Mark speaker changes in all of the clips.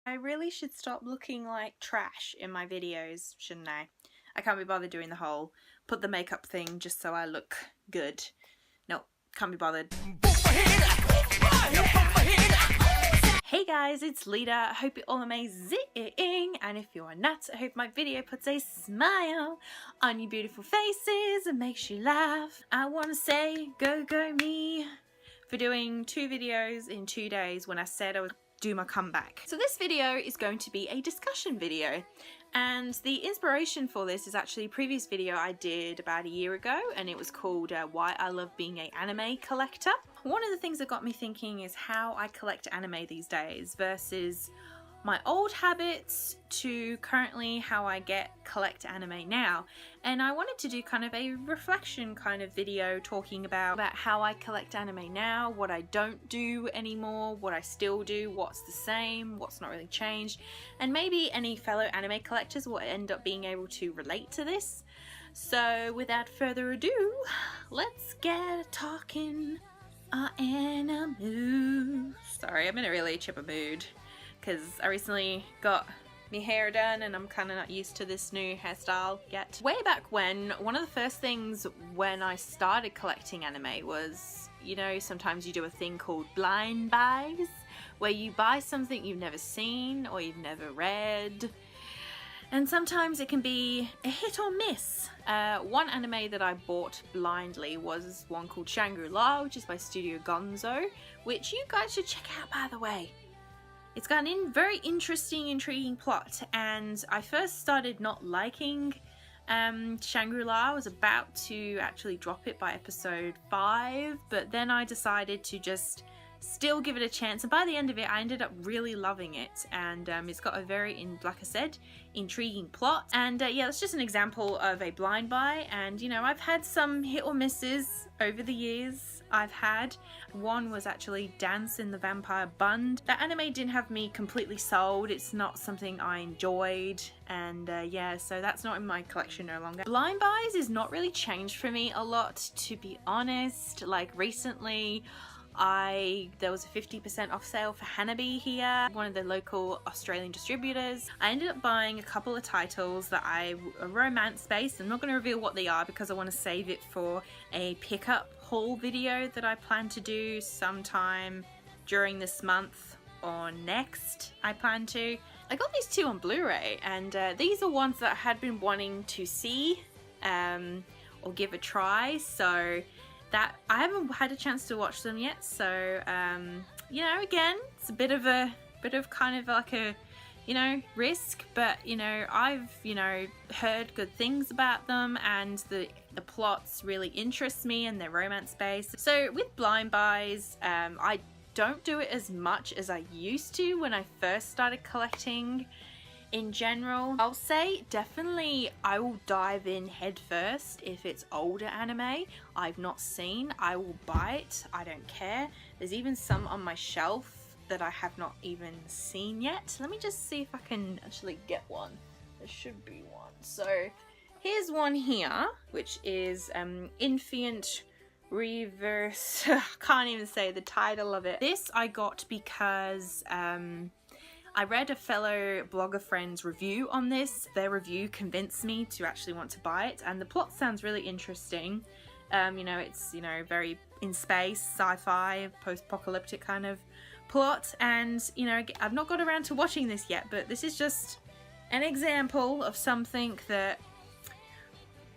Speaker 1: I really should stop looking like trash in my videos, shouldn't I? I can't be bothered doing the whole put the makeup thing just so I look good. No, can't be bothered. Hey guys, it's Lita. I hope you're all amazing, and if you are not, I hope my video puts a smile on your beautiful faces and makes you laugh. I want to say go me for doing 2 videos in 2 days when I said I would do my comeback. So this video is going to be a discussion video, and the inspiration for this is actually a previous video I did about a year ago, and it was called Why I Love Being an Anime Collector. One of the things that got me thinking is how I collect anime these days versus my old habits to currently how I collect anime now. And I wanted to do kind of a reflection kind of video talking about how I collect anime now, what I don't do anymore, what I still do, what's the same, what's not really changed, and maybe any fellow anime collectors will end up being able to relate to this. So without further ado, let's get talking anime. Sorry, I'm in a really chipper mood because I recently got my hair done and I'm kind of not used to this new hairstyle yet. Way back when, one of the first things when I started collecting anime was, you know, sometimes you do a thing called blind buys, where you buy something you've never seen or you've never read, and sometimes it can be a hit or miss. One anime that I bought blindly was one called Shangri-La, which is by Studio Gonzo, which you guys should check out, by the way. It's got a very interesting, intriguing plot, and I first started not liking Shangri-La. I was about to actually drop it by episode 5, but then I decided to just still give it a chance, and by the end of it I ended up really loving it. And it's got a very, like I said, intriguing plot, and yeah, that's just an example of a blind buy. And you know, I've had some hit or misses over the years. I've had one was actually Dance in the Vampire Bund. That anime didn't have me completely sold. It's not something I enjoyed, and yeah, so that's not in my collection no longer. Blind buys is not really changed for me a lot, to be honest. Like recently there was a 50% off sale for Hanabi here, one of the local Australian distributors. I ended up buying a couple of titles that are romance based. I'm not going to reveal what they are because I want to save it for a pickup haul video that I plan to do sometime during this month or next. I plan to. I got these 2 on Blu-ray, and these are ones that I had been wanting to see or give a try, so that I haven't had a chance to watch them yet. So you know, again, it's a bit of kind of like a, you know, risk, but you know, I've, you know, heard good things about them, and the plots really interest me, and they're romance based. So with blind buys, I don't do it as much as I used to when I first started collecting. In general, I'll say definitely I will dive in head first if it's older anime I've not seen. I will buy it, I don't care. There's even some on my shelf that I have not even seen yet. Let me just see if I can actually get one. There should be one. So here's one here, which is Infant Reverse. Can't even say the title of it. This I got because I read a fellow blogger friend's review on this. Their review convinced me to actually want to buy it, and the plot sounds really interesting. You know, it's, you know, very in space, sci-fi, post-apocalyptic kind of plot, and you know, I've not got around to watching this yet, but this is just an example of something that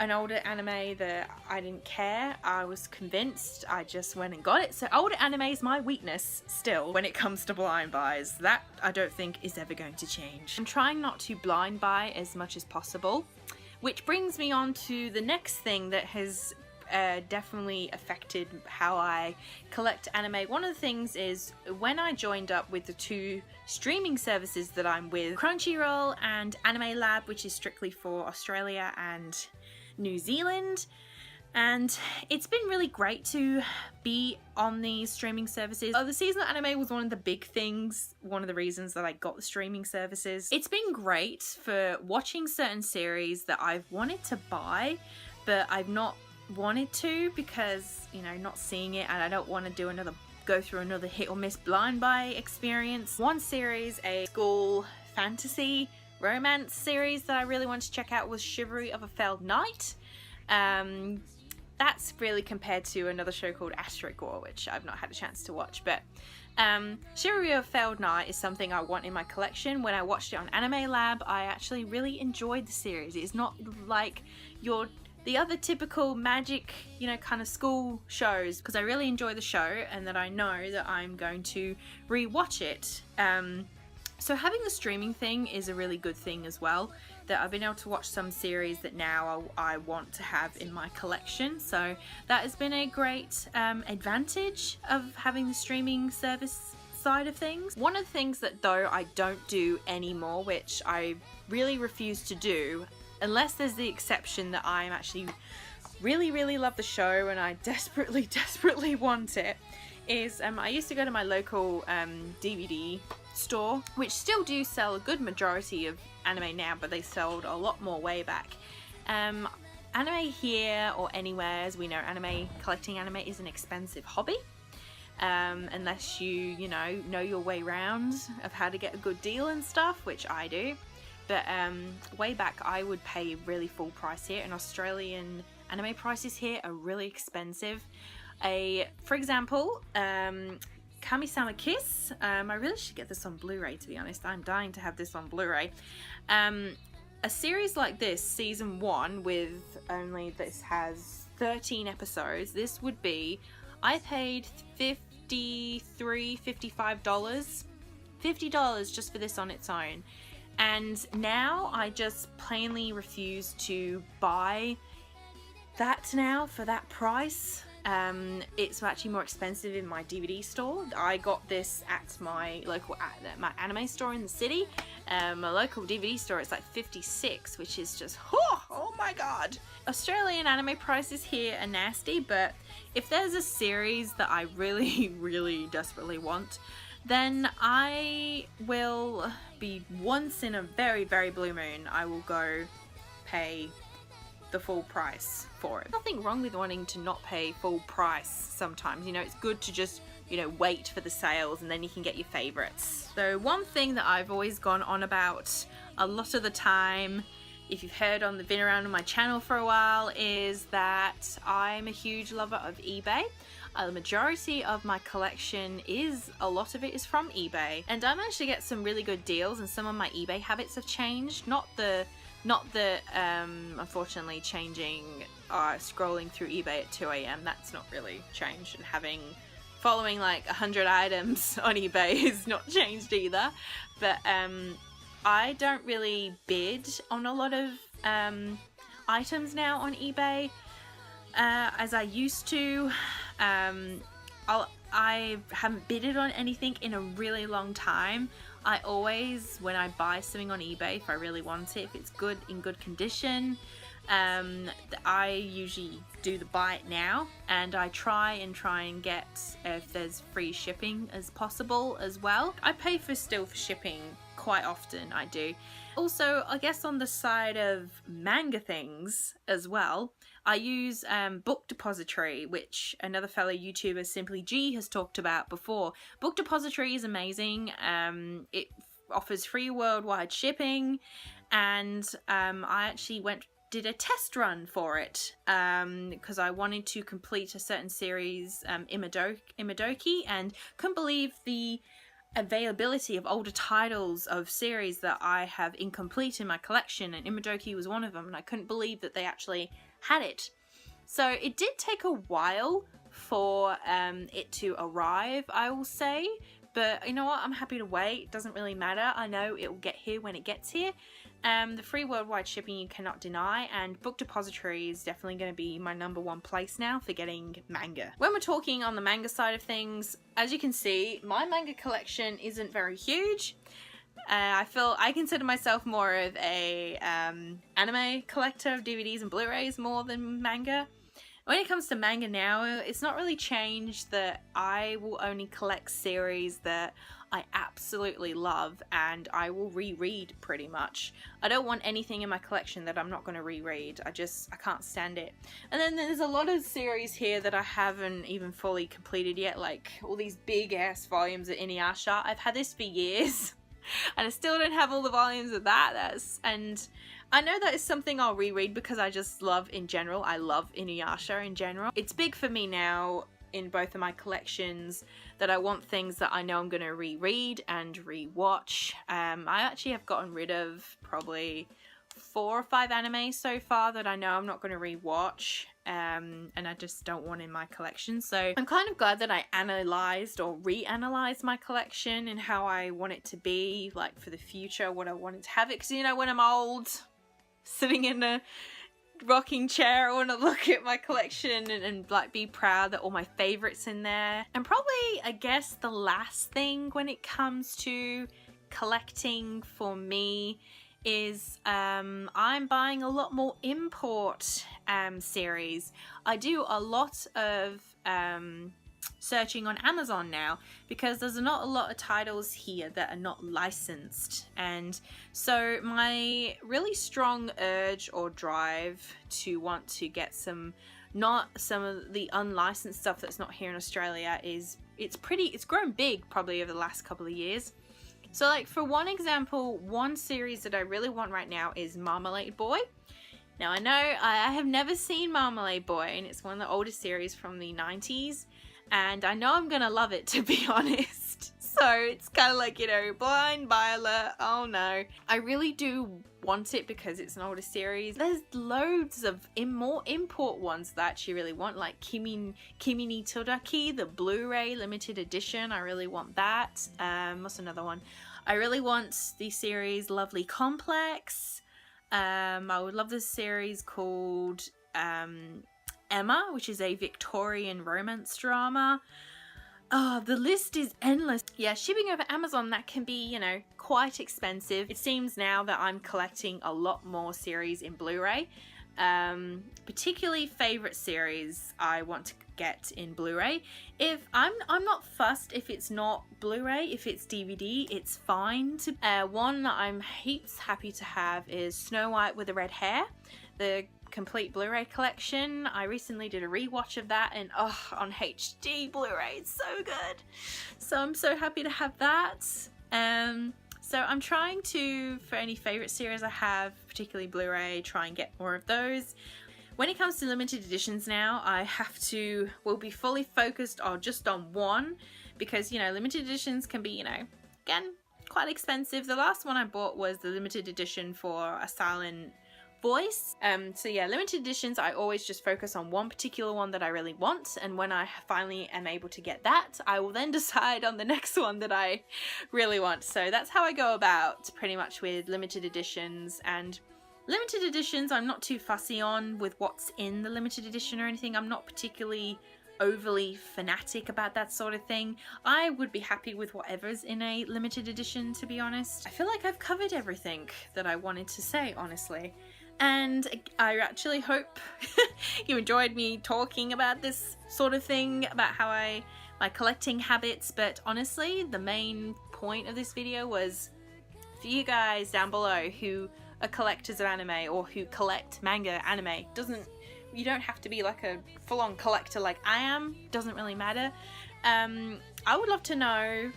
Speaker 1: an older anime that I didn't care. I was convinced, I just went and got it. So older anime is my weakness still when it comes to blind buys. That I don't think is ever going to change. I'm trying not to blind buy as much as possible, which brings me on to the next thing that has definitely affected how I collect anime. One of the things is when I joined up with the 2 streaming services that I'm with, Crunchyroll and Anime Lab, which is strictly for Australia and New Zealand, and it's been really great to be on these streaming services. The seasonal anime was one of the big things, one of the reasons that I got the streaming services. It's been great for watching certain series that I've wanted to buy, but I've not wanted to because, you know, not seeing it, and I don't want to do another go through another hit or miss blind buy experience. One series, a school fantasy romance series that I really wanted to check out was Chivalry of a Failed Knight. That's really compared to another show called Asterisk War, which I've not had a chance to watch, but Chivalry of a Failed Knight is something I want in my collection. When I watched it on Anime Lab, I actually really enjoyed the series. It's not like the other typical magic, you know, kind of school shows, because I really enjoy the show and that I know that I'm going to re-watch it. So having the streaming thing is a really good thing as well, that I've been able to watch some series that now I want to have in my collection. So that has been a great advantage of having the streaming service side of things. One of the things that though I don't do anymore, which I really refuse to do, unless there's the exception that I'm actually really love the show and I desperately want it, is I used to go to my local DVD store, which still do sell a good majority of anime now, but they sold a lot more way back. Anime here or anywhere, as we know, collecting anime is an expensive hobby, unless you know your way around of how to get a good deal and stuff, which I do. But way back I would pay really full price here, and Australian anime prices here are really expensive. For example, Kami-sama Kiss, I really should get this on Blu-ray, to be honest. I'm dying to have this on Blu-ray. A series like this, season 1, with only, this has 13 episodes, this would be, I paid $55 just for this on its own. And now I just plainly refuse to buy that now for that price. It's actually more expensive in my DVD store. I got this at my local my anime store in the city. My local DVD store, it's like $56, which is just oh my god. Australian anime prices here are nasty, but if there's a series that I really desperately want, then I will be, once in a very blue moon, I will go pay the full price for it. Nothing wrong with wanting to not pay full price sometimes, you know, it's good to just, you know, wait for the sales and then you can get your favorites. So one thing that I've always gone on about a lot of the time, if you've been around on my channel for a while, is that I'm a huge lover of eBay. The majority of my collection a lot of it is from eBay, and I managed to get some really good deals, and some of my eBay habits have changed. Not the unfortunately changing scrolling through eBay at 2 AM, that's not really changed, and following like 100 items on eBay is not changed either. But I don't really bid on a lot of items now on eBay as I used to. I haven't bidded on anything in a really long time. I always, when I buy something on eBay, if I really want it, if it's in good condition, I usually do the buy it now, and I try and get, if there's free shipping as possible as well. I pay for shipping quite often, I do. Also, I guess on the side of manga things as well, I use Book Depository, which another fellow YouTuber, Simply G, has talked about before. Book Depository is amazing. It offers free worldwide shipping, and I actually did a test run for it because I wanted to complete a certain series, Imadoki, and couldn't believe the availability of older titles of series that I have incomplete in my collection, and Imadoki was one of them, and I couldn't believe that they actually had it. So it did take a while for it to arrive, I will say, but you know what, I'm happy to wait. It doesn't really matter. I know it will get here when it gets here. The free worldwide shipping you cannot deny, and Book Depository is definitely going to be my #1 place now for getting manga. When we're talking on the manga side of things, as you can see, my manga collection isn't very huge. I consider myself more of a anime collector of DVDs and Blu-rays more than manga. When it comes to manga now, it's not really changed that I will only collect series that I absolutely love and I will reread pretty much. I don't want anything in my collection that I'm not going to reread. I can't stand it. And then there's a lot of series here that I haven't even fully completed yet, like all these big ass volumes of Inuyasha. I've had this for years and I still don't have all the volumes of that. And I know that is something I'll reread because I just love in general. I love Inuyasha in general. It's big for me now in both of my collections that I want things that I know I'm going to reread and rewatch. I actually have gotten rid of probably 4 or 5 animes so far that I know I'm not going to rewatch, and I just don't want in my collection. So I'm kind of glad that I analysed or reanalyzed my collection and how I want it to be, like for the future, what I wanted to have it. Because, you know, when I'm old, sitting in a rocking chair, I want to look at my collection and like be proud that all my favorites in there. And probably, I guess, the last thing when it comes to collecting for me is I'm buying a lot more import series. I do a lot of searching on Amazon now because there's not a lot of titles here that are not licensed, and so my really strong urge or drive to want to get some of the unlicensed stuff that's not here in Australia is it's grown big probably over the last couple of years. So like for one example, one series that I really want right now is Marmalade Boy. Now I know I have never seen Marmalade Boy, and it's one of the oldest series from the 90s. And I know I'm gonna love it, to be honest. So it's kind of like, you know, blind buy alert. Oh no. I really do want it because it's an older series. There's loads of more import ones that I actually really want, like Kimi ni Todaki, the Blu-ray limited edition. I really want that. What's another one? I really want the series Lovely Complex. I would love this series called Emma, which is a Victorian romance drama. Oh, the list is endless. Yeah, shipping over Amazon, that can be, you know, quite expensive. It seems now that I'm collecting a lot more series in Blu-ray. Particularly favorite series I want to get in Blu-ray. If I'm not fussed if it's not Blu-ray, if it's DVD, it's fine. One that I'm heaps happy to have is Snow White with the Red Hair, the complete Blu-ray collection. I recently did a rewatch of that, and on HD Blu-ray, it's so good. So I'm so happy to have that. So I'm trying to, for any favorite series I have, particularly Blu-ray, try and get more of those. When it comes to limited editions now, I will be fully focused on just on one, because, you know, limited editions can be, you know, again, quite expensive. The last one I bought was the limited edition for A Silent Voice. So yeah, limited editions, I always just focus on one particular one that I really want, and when I finally am able to get that, I will then decide on the next one that I really want. So that's how I go about pretty much with limited editions. And limited editions I'm not too fussy on with what's in the limited edition or anything. I'm not particularly overly fanatic about that sort of thing. I would be happy with whatever's in a limited edition, to be honest. I feel like I've covered everything that I wanted to say, honestly. And I actually hope you enjoyed me talking about this sort of thing, about how my collecting habits, but honestly, the main point of this video was for you guys down below who are collectors of anime or who collect manga anime. You don't have to be like a full-on collector like I am, doesn't really matter. I would love to know,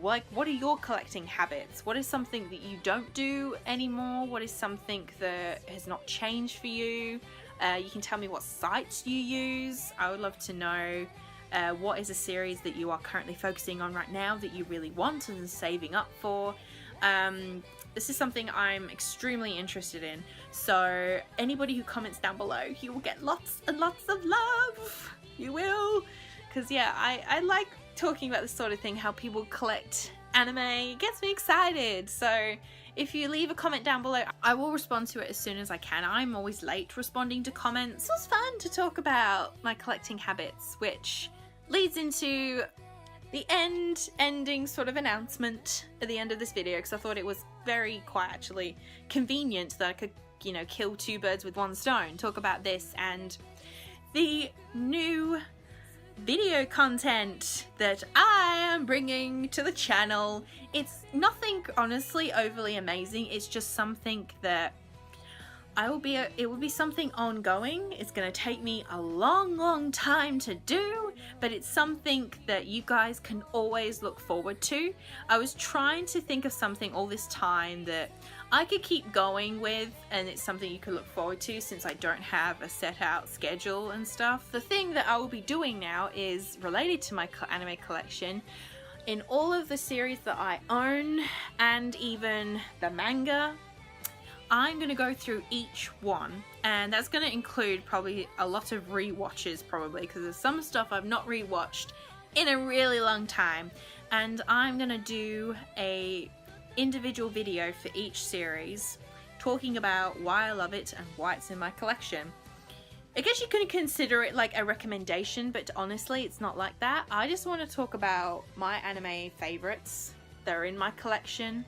Speaker 1: like, what are your collecting habits? What is something that you don't do anymore? What is something that has not changed for you? You can tell me what sites you use. I would love to know what is a series that you are currently focusing on right now that you really want and saving up for. This is something I'm extremely interested in. So anybody who comments down below, you will get lots and lots of love. You will. Because yeah, I like talking about this sort of thing, how people collect anime. It gets me excited. So if you leave a comment down below, I will respond to it as soon as I can. I'm always late responding to comments. It was fun to talk about my collecting habits, which leads into the ending sort of announcement at the end of this video, because I thought it was quite actually convenient that I could, you know, kill 2 birds with 1 stone, talk about this and the new video content that I am bringing to the channel. It's nothing honestly overly amazing, it's just something that it will be something ongoing. It's gonna take me a long time to do, but it's something that you guys can always look forward to. I was trying to think of something all this time that I could keep going with, and it's something you could look forward to since I don't have a set out schedule and stuff. The thing that I will be doing now is related to my anime collection. In all of the series that I own, and even the manga, I'm going to go through each one, and that's going to include probably a lot of re-watches probably, because there's some stuff I've not re-watched in a really long time, and I'm going to do a individual video for each series talking about why I love it and why it's in my collection. I guess you can consider it like a recommendation, but honestly it's not like that. I just want to talk about my anime favorites that are in my collection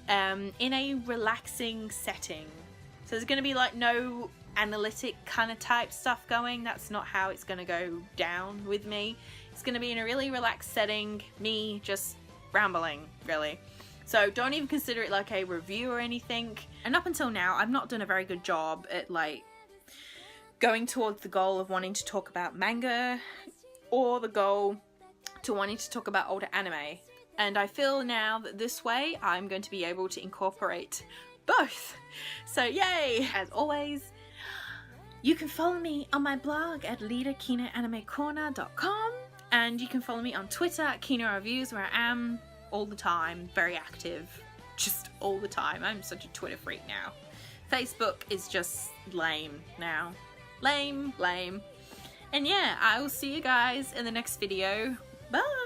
Speaker 1: in a relaxing setting. So there's going to be like no analytic kind of type stuff going. That's not how it's going to go down with me. It's going to be in a really relaxed setting, me just rambling really. So don't even consider it like a review or anything. And up until now I've not done a very good job at like going towards the goal of wanting to talk about manga or the goal to wanting to talk about older anime. And I feel now that this way I'm going to be able to incorporate both. So yay! As always, you can follow me on my blog at leaderkinoanimecorner.com, and you can follow me on Twitter at Kino Reviews, where I am all the time, very active, just all the time. I'm such a Twitter freak now. Facebook is just lame now. Lame. And yeah, I will see you guys in the next video. Bye!